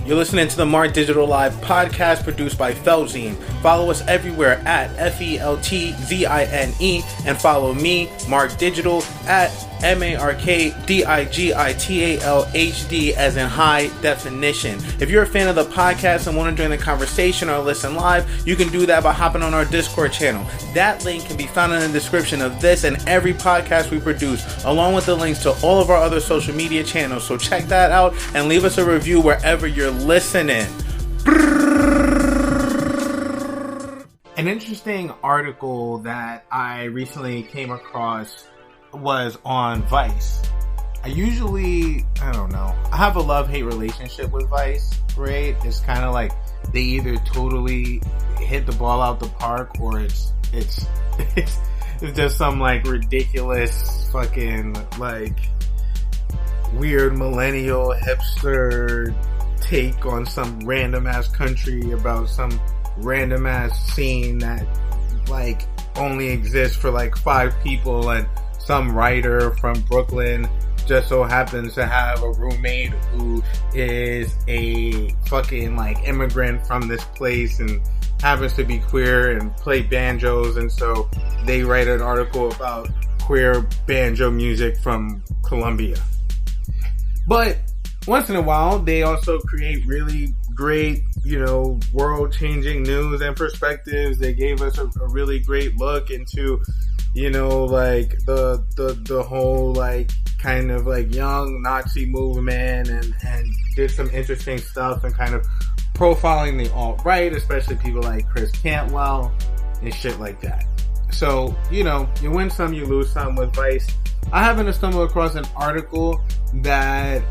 You're listening to the Mark Digital Live podcast produced by Felzine. Follow us everywhere at FELTZINE and follow me, Mark Digital, at MarkDigitalHD as in high definition. If you're a fan of the podcast and want to join the conversation or listen live, you can do that by hopping on our Discord channel. That link can be found in the description of this and every podcast we produce, along with the links to all of our other social media channels. So check that out and leave us a review wherever you're listening. An interesting article that I recently came across was on Vice. I have a love-hate relationship with Vice, right? It's kind of like they either totally hit the ball out the park or it's just some like ridiculous fucking like weird millennial hipster take on some random ass country about some random ass scene that like only exists for like 5 people, and some writer from Brooklyn just so happens to have a roommate who is a fucking like immigrant from this place and happens to be queer and play banjos, and so they write an article about queer banjo music from Colombia. But once in a while, they also create really great, world-changing news and perspectives. They gave us a really great look into, like the whole like kind of like young Nazi movement and did some interesting stuff and kind of profiling the alt-right, especially people like Chris Cantwell and shit like that. So, you win some, you lose some with Vice. I happened to stumble across an article that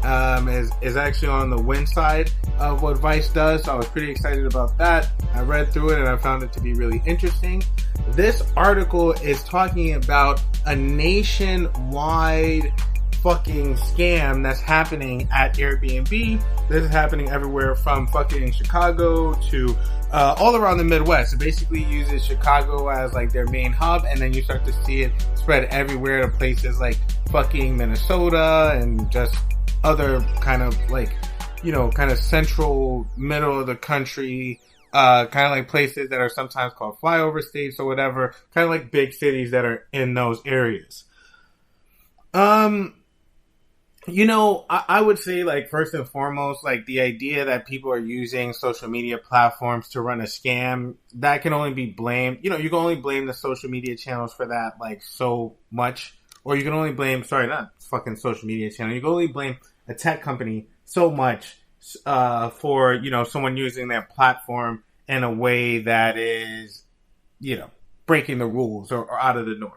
is actually on the win side of what Vice does, so I was pretty excited about that. I read through it and I found it to be really interesting. This article is talking about a nationwide fucking scam that's happening at Airbnb. This is happening everywhere from fucking Chicago to all around the Midwest. It basically uses Chicago as like their main hub, and then you start to see it spread everywhere to places like fucking Minnesota and just other kind of like, kind of central middle of the country, kind of like places that are sometimes called flyover states or whatever, kind of like big cities that are in those areas. I would say, like, first and foremost, like, the idea that people are using social media platforms to run a scam, that can only be blamed. You can only blame the social media channels for that, like, so much. Or you can only blame, not fucking social media channel. You can only blame a tech company so much for, someone using their platform in a way that is, breaking the rules or out of the norm.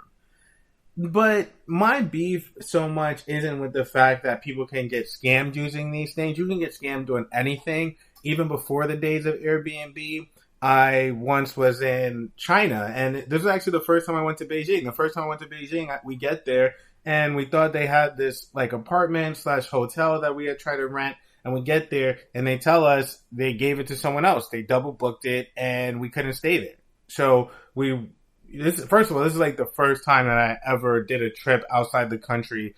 But my beef so much isn't with the fact that people can get scammed using these things. You can get scammed doing anything. Even before the days of Airbnb, I once was in China, and this was actually the first time I went to Beijing. The first time I went to Beijing, we get there, and we thought they had this like apartment / hotel that we had tried to rent, and we get there, and they tell us they gave it to someone else. They double booked it, and we couldn't stay there. So first of all, this is like the first time that I ever did a trip outside the country,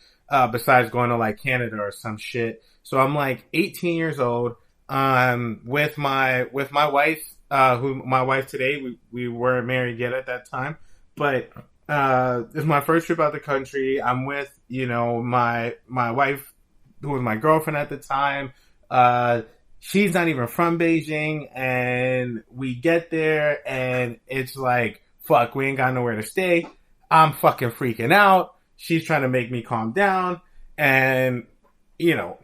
besides going to like Canada or some shit. So I'm like 18 years old, with my wife, my wife today. We weren't married yet at that time, but, it's my first trip out the country. I'm with, my wife, who was my girlfriend at the time. She's not even from Beijing, and we get there and it's like, fuck, we ain't got nowhere to stay. I'm fucking freaking out. She's trying to make me calm down. And,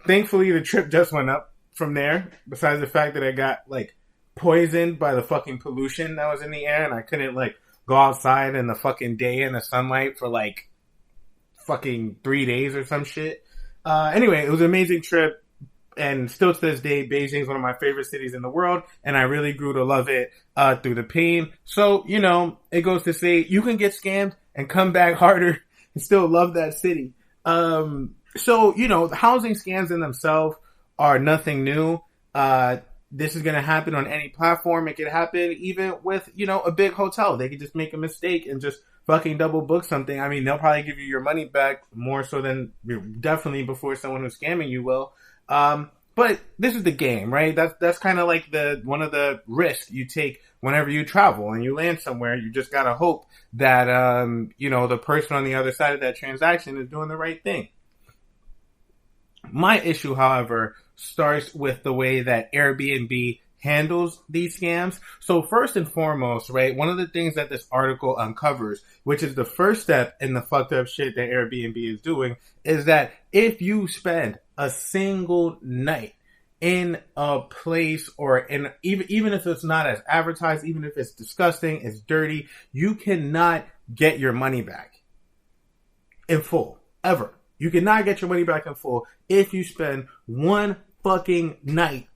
thankfully the trip just went up from there. Besides the fact that I got, like, poisoned by the fucking pollution that was in the air. And I couldn't, like, go outside in the fucking day in the sunlight for, like, fucking 3 days or some shit. Anyway, it was an amazing trip. And still to this day, Beijing is one of my favorite cities in the world, and I really grew to love it through the pain. So, it goes to say you can get scammed and come back harder and still love that city. So, housing scams in themselves are nothing new. This is going to happen on any platform. It could happen even with, a big hotel. They could just make a mistake and just fucking double book something. I mean, they'll probably give you your money back more so than definitely before someone who's scamming you will. But this is the game, right? That's kind of like one of the risks you take whenever you travel and you land somewhere. You just gotta hope that the person on the other side of that transaction is doing the right thing. My issue, however, starts with the way that Airbnb handles these scams. So first and foremost, right, one of the things that this article uncovers, which is the first step in the fucked up shit that Airbnb is doing, is that if you spend a single night in a place or in even if it's not as advertised, even if it's disgusting, it's dirty, you cannot get your money back in full, ever. You cannot get your money back in full if you spend one fucking night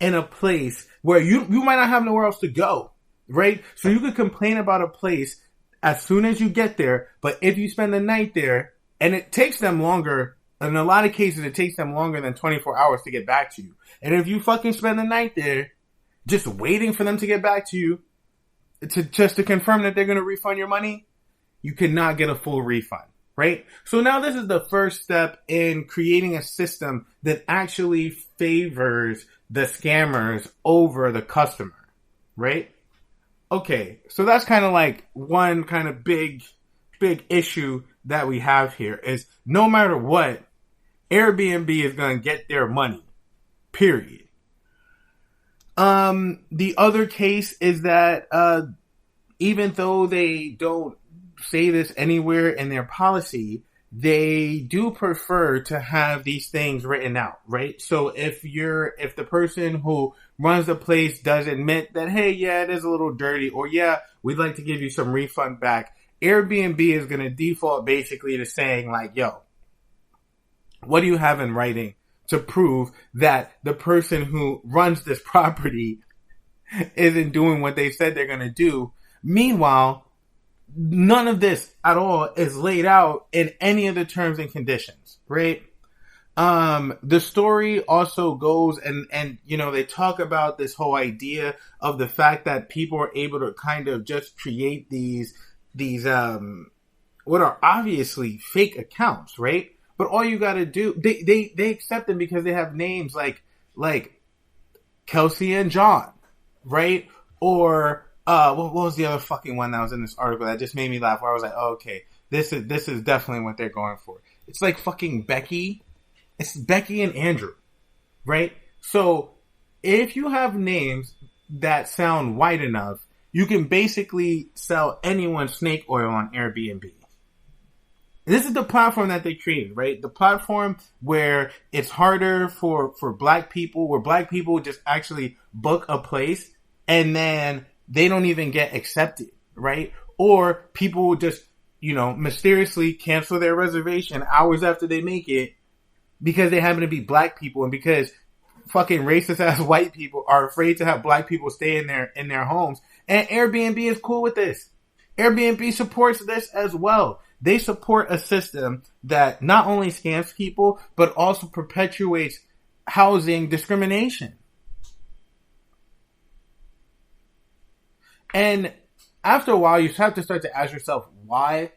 in a place where you might not have nowhere else to go, right? So you could complain about a place as soon as you get there, but if you spend the night there, and it takes them longer, in a lot of cases it takes them longer than 24 hours to get back to you. And if you fucking spend the night there, just waiting for them to get back to you, to confirm that they're going to refund your money, you cannot get a full refund. Right? So now this is the first step in creating a system that actually favors the scammers over the customer. Right? Okay, so that's kind of like one kind of big issue that we have here is no matter what, Airbnb is going to get their money. Period. The other case is that even though they don't say this anywhere in their policy, they do prefer to have these things written out, right? So if the person who runs the place does admit that, hey, yeah, it is a little dirty, or yeah, we'd like to give you some refund back, Airbnb is going to default basically to saying like, yo, what do you have in writing to prove that the person who runs this property isn't doing what they said they're going to do? Meanwhile, none of this at all is laid out in any of the terms and conditions, right? The story also goes and they talk about this whole idea of the fact that people are able to kind of just create these what are obviously fake accounts, right? But all you got to do, they accept them because they have names like Kelsey and John, right? Or what was the other fucking one that was in this article that just made me laugh? Where I was like, oh, okay, this is definitely what they're going for. It's like fucking Becky. It's Becky and Andrew, right? So if you have names that sound white enough, you can basically sell anyone snake oil on Airbnb. This is the platform that they created, right? The platform where it's harder for black people, where black people just actually book a place and then they don't even get accepted, right? Or people just, mysteriously cancel their reservation hours after they make it because they happen to be black people and because fucking racist ass white people are afraid to have black people stay in their homes. And Airbnb is cool with this. Airbnb supports this as well. They support a system that not only scams people, but also perpetuates housing discrimination. And after a while, you have to start to ask yourself why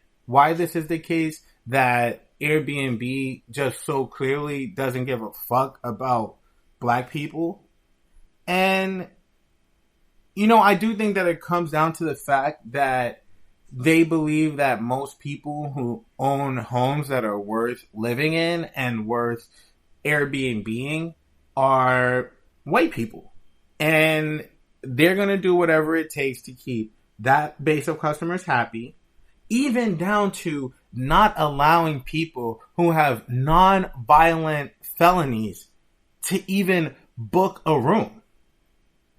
this is the case, that Airbnb just so clearly doesn't give a fuck about black people. And, I do think that it comes down to the fact that they believe that most people who own homes that are worth living in and worth Airbnb-ing are white people. And they're going to do whatever it takes to keep that base of customers happy, even down to not allowing people who have non-violent felonies to even book a room.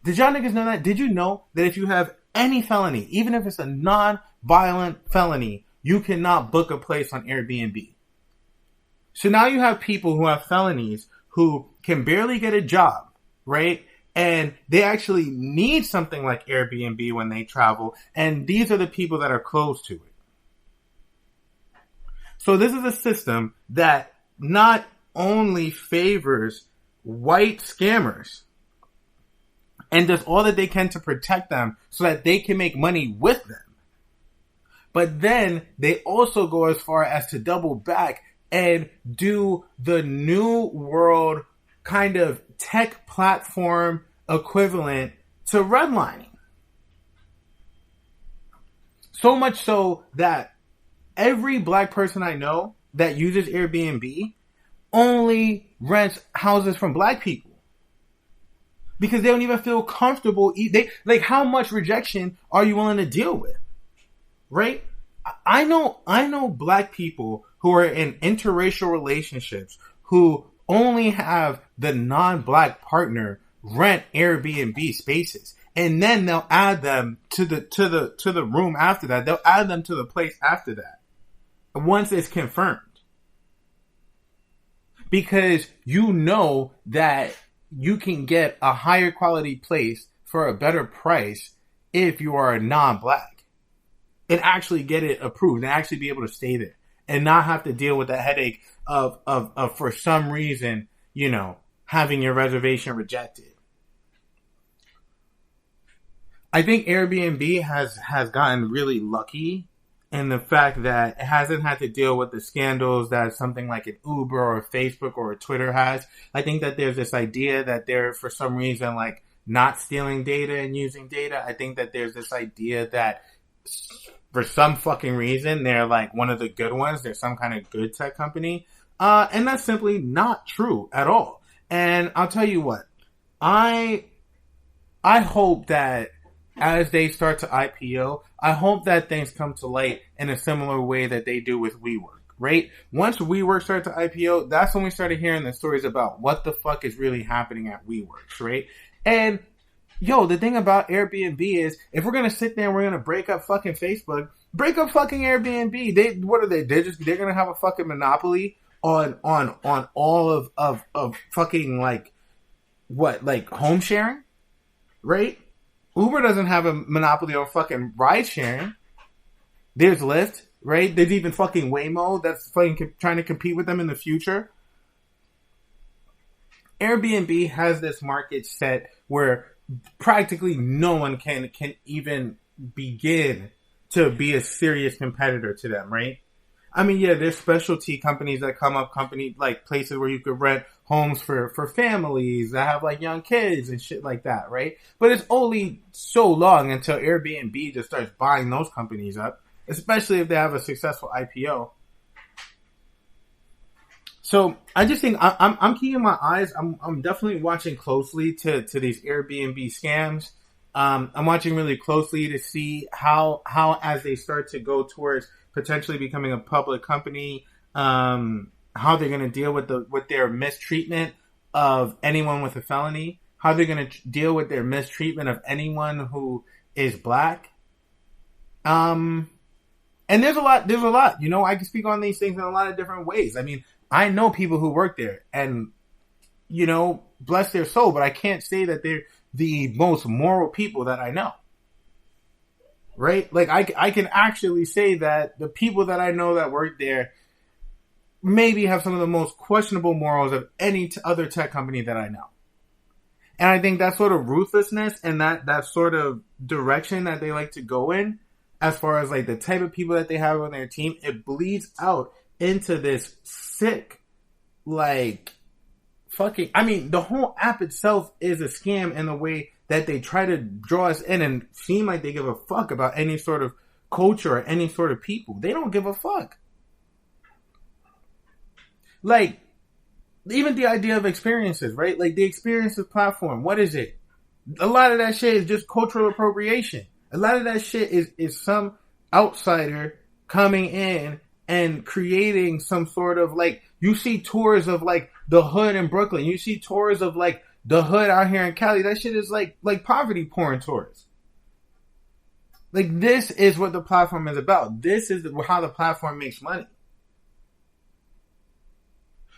Did y'all niggas know that? Did you know that if you have any felony, even if it's a non-violent felony, you cannot book a place on Airbnb? So now you have people who have felonies who can barely get a job, right? And they actually need something like Airbnb when they travel. And these are the people that are close to it. So this is a system that not only favors white scammers and does all that they can to protect them so that they can make money with them, but then they also go as far as to double back and do the new world kind of tech platform equivalent to redlining. So much so that every black person I know that uses Airbnb only rents houses from black people. Because they don't even feel comfortable. Like, how much rejection are you willing to deal with? Right? I know black people who are in interracial relationships who only have the non-black partner rent Airbnb spaces. And then they'll add them to the room after that. They'll add them to the place after that. Once it's confirmed. Because you know that you can get a higher quality place for a better price if you are a non-black. And actually get it approved and actually be able to stay there. And not have to deal with the headache of for some reason, you know, having your reservation rejected. I think Airbnb has gotten really lucky in the fact that it hasn't had to deal with the scandals that something like an Uber or a Facebook or a Twitter has. I think that there's this idea that they're, for some reason, like, not stealing data and using data. I think that there's this idea that for some fucking reason, they're like one of the good ones. They're some kind of good tech company. And that's simply not true at all. And I'll tell you what, I hope that as they start to IPO, I hope that things come to light in a similar way that they do with WeWork, right? Once WeWork started to IPO, that's when we started hearing the stories about what the fuck is really happening at WeWork, right? And yo, the thing about Airbnb is, if we're gonna sit there and we're gonna break up fucking Facebook, break up fucking Airbnb. What are they? They're gonna have a fucking monopoly on all of fucking like home sharing, right? Uber doesn't have a monopoly on fucking ride sharing. There's Lyft, right? There's even fucking Waymo that's fucking trying to compete with them in the future. Airbnb has this market set where practically no one can even begin to be a serious competitor to them, right? I mean, yeah, there's specialty companies that come up, like places where you could rent homes for families that have like young kids and shit like that, right? But it's only so long until Airbnb just starts buying those companies up, especially if they have a successful IPO. So I just think I'm keeping my eyes. I'm definitely watching closely to these Airbnb scams. I'm watching really closely to see how as they start to go towards potentially becoming a public company, how they're going to deal with their mistreatment of anyone with a felony, how they're going to deal with their mistreatment of anyone who is black. And there's a lot, you know, I can speak on these things in a lot of different ways. I mean, I know people who work there and, you know, bless their soul, but I can't say that they're the most moral people that I know. Right? Like, I can actually say that the people that I know that work there maybe have some of the most questionable morals of any other tech company that I know. And I think that sort of ruthlessness and that sort of direction that they like to go in, as far as like the type of people that they have on their team, it bleeds out into this sick, like, fucking, I mean, the whole app itself is a scam in the way that they try to draw us in and seem like they give a fuck about any sort of culture or any sort of people. They don't give a fuck. Like, even the idea of experiences, right? Like, the experiences platform, what is it? A lot of that shit is just cultural appropriation. A lot of that shit is some outsider coming in and creating some sort of, like, you see tours of, like, the hood in Brooklyn. You see tours of, like, the hood out here in Cali. That shit is like poverty porn tours. Like, this is what the platform is about. This is how the platform makes money.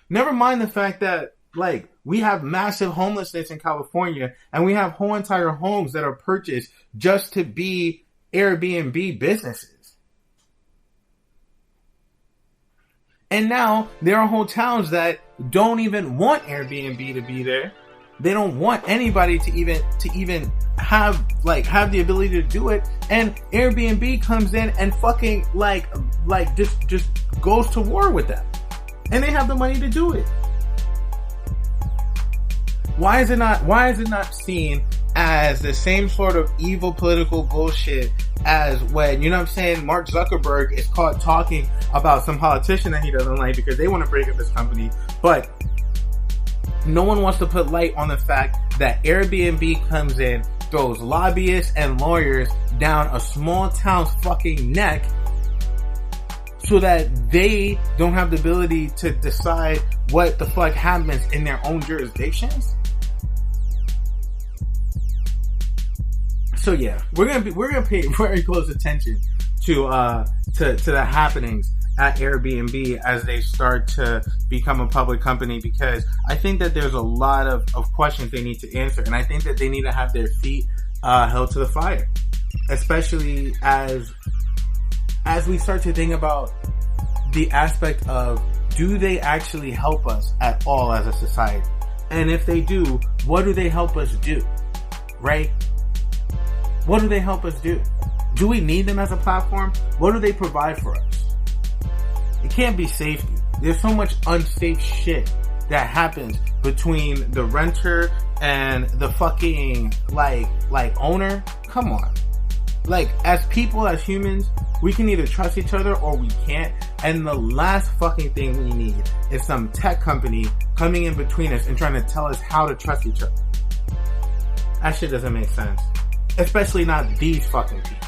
Never mind the fact that, like, we have massive homelessness in California and we have whole entire homes that are purchased just to be Airbnb businesses. And now there are whole towns that don't even want Airbnb to be there. They don't want anybody to even have the ability to do it. And Airbnb comes in and fucking like just goes to war with them. And they have the money to do it. Why is it not seen as the same sort of evil political bullshit as when, you know what I'm saying, Mark Zuckerberg is caught talking about some politician that he doesn't like because they want to break up his company, but no one wants to put light on the fact that Airbnb comes in, throws lobbyists and lawyers down a small town's fucking neck so that they don't have the ability to decide what the fuck happens in their own jurisdictions. So yeah, we're gonna pay very close attention to the happenings at Airbnb as they start to become a public company, because I think that there's a lot of questions they need to answer, and I think that they need to have their feet held to the fire, especially as we start to think about the aspect of, do they actually help us at all as a society? And if they do, what do they help us do? Right? What do they help us do? Do we need them as a platform? What do they provide for us? It can't be safety. There's so much unsafe shit that happens between the renter and the fucking like owner. Come on. Like, as people, as humans, we can either trust each other or we can't. And the last fucking thing we need is some tech company coming in between us and trying to tell us how to trust each other. That shit doesn't make sense. Especially not these fucking people.